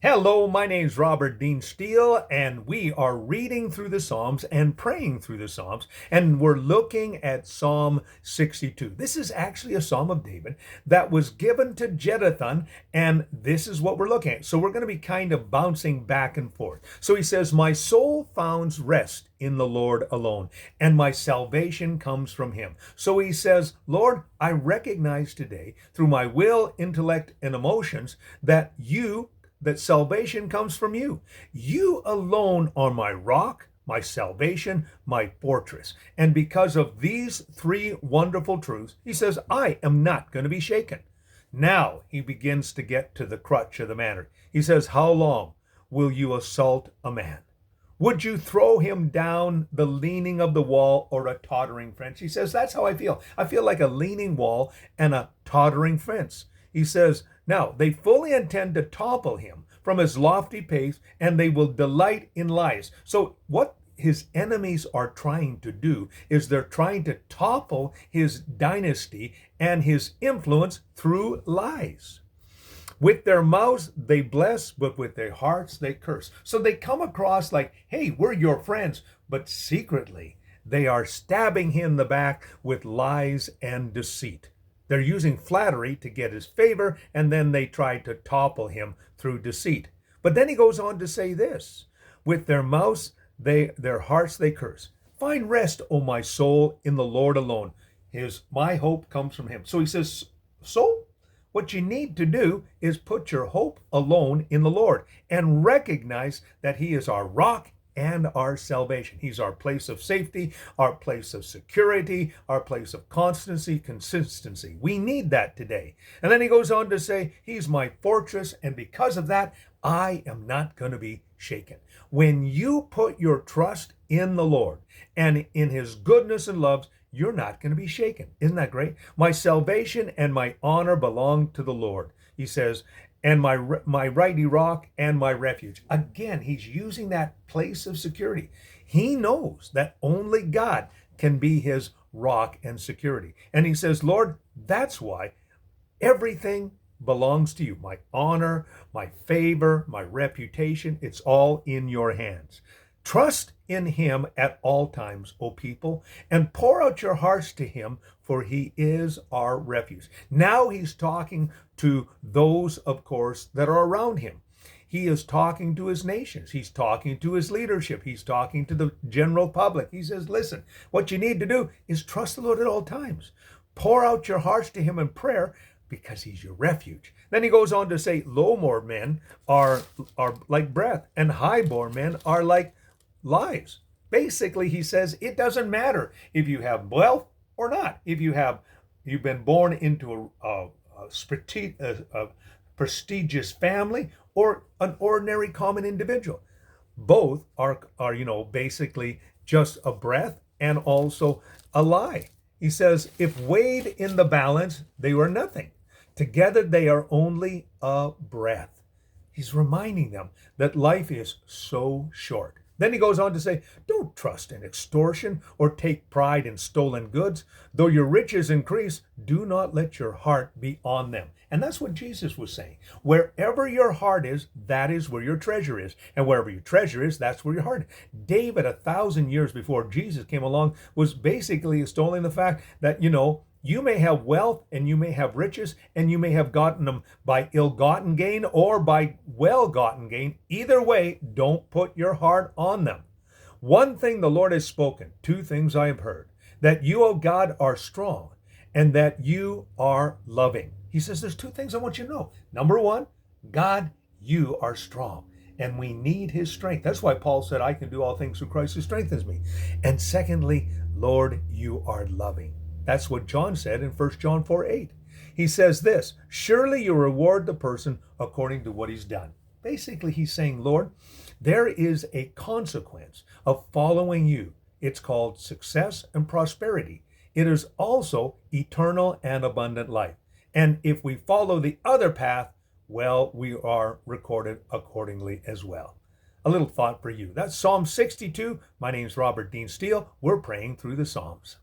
Hello, my name's Robert Dean Steele, and we are reading through the Psalms and praying through the Psalms, and we're looking at Psalm 62. This is actually a Psalm of David that was given to Jeduthun, and this is what we're looking at. So we're going to be kind of bouncing back and forth. So he says, "My soul finds rest in the Lord alone, and my salvation comes from him." So he says, Lord, I recognize today through my will, intellect, and emotions that salvation comes from you. You alone are my rock, my salvation, my fortress. And because of these three wonderful truths, he says, I am not going to be shaken. Now he begins to get to the crutch of the matter. He says, how long will you assault a man? Would you throw him down the leaning of the wall or a tottering fence? He says, that's how I feel. I feel like a leaning wall and a tottering fence. He says, now they fully intend to topple him from his lofty pace, and they will delight in lies. So what his enemies are trying to do is they're trying to topple his dynasty and his influence through lies. With their mouths, they bless, but with their hearts, they curse. So they come across like, hey, we're your friends, but secretly, they are stabbing him in the back with lies and deceit. They're using flattery to get his favor, and then they try to topple him through deceit. But then he goes on to say this, with their mouths, their hearts they curse. Find rest, O my soul, in the Lord alone. My hope comes from him. So he says, soul, what you need to do is put your hope alone in the Lord and recognize that he is our rock and our salvation. He's our place of safety, our place of security, our place of consistency. We need that today. And then he goes on to say, he's my fortress, and because of that, I am not going to be shaken. When you put your trust in the Lord and in his goodness and loves, you're not going to be shaken. Isn't that great? My salvation and my honor belong to the Lord. He says, and my righty rock and my refuge. Again, he's using that place of security. He knows that only God can be his rock and security. And he says, Lord, that's why everything belongs to you. My honor, my favor, my reputation, it's all in your hands. Trust in him at all times, O people, and pour out your hearts to him, for he is our refuge. Now he's talking to those, of course, that are around him. He is talking to his nations. He's talking to his leadership. He's talking to the general public. He says, listen, what you need to do is trust the Lord at all times. Pour out your hearts to him in prayer, because he's your refuge. Then he goes on to say, low-born men are like breath, and high-born men are like lives. Basically, he says it doesn't matter if you have wealth or not. If you've been born into a prestigious family or an ordinary common individual. Both are basically just a breath and also a lie. He says, if weighed in the balance, they were nothing. Together they are only a breath. He's reminding them that life is so short. Then he goes on to say, don't trust in extortion or take pride in stolen goods. Though your riches increase, do not let your heart be on them. And that's what Jesus was saying. Wherever your heart is, that is where your treasure is. And wherever your treasure is, that's where your heart is. David, 1,000 years before Jesus came along, was basically extolling the fact that, you may have wealth and you may have riches and you may have gotten them by ill-gotten gain or by well-gotten gain. Either way, don't put your heart on them. One thing the Lord has spoken, two things I have heard, that you, O God, are strong and that you are loving. He says there's two things I want you to know. Number one, God, you are strong. And we need his strength. That's why Paul said, I can do all things through Christ who strengthens me. And secondly, Lord, you are loving. That's what John said in 1 John 4:8. He says this, surely you reward the person according to what he's done. Basically, he's saying, Lord, there is a consequence of following you. It's called success and prosperity. It is also eternal and abundant life. And if we follow the other path, well, we are recorded accordingly as well. A little thought for you. That's Psalm 62. My name's Robert Dean Steele. We're praying through the Psalms.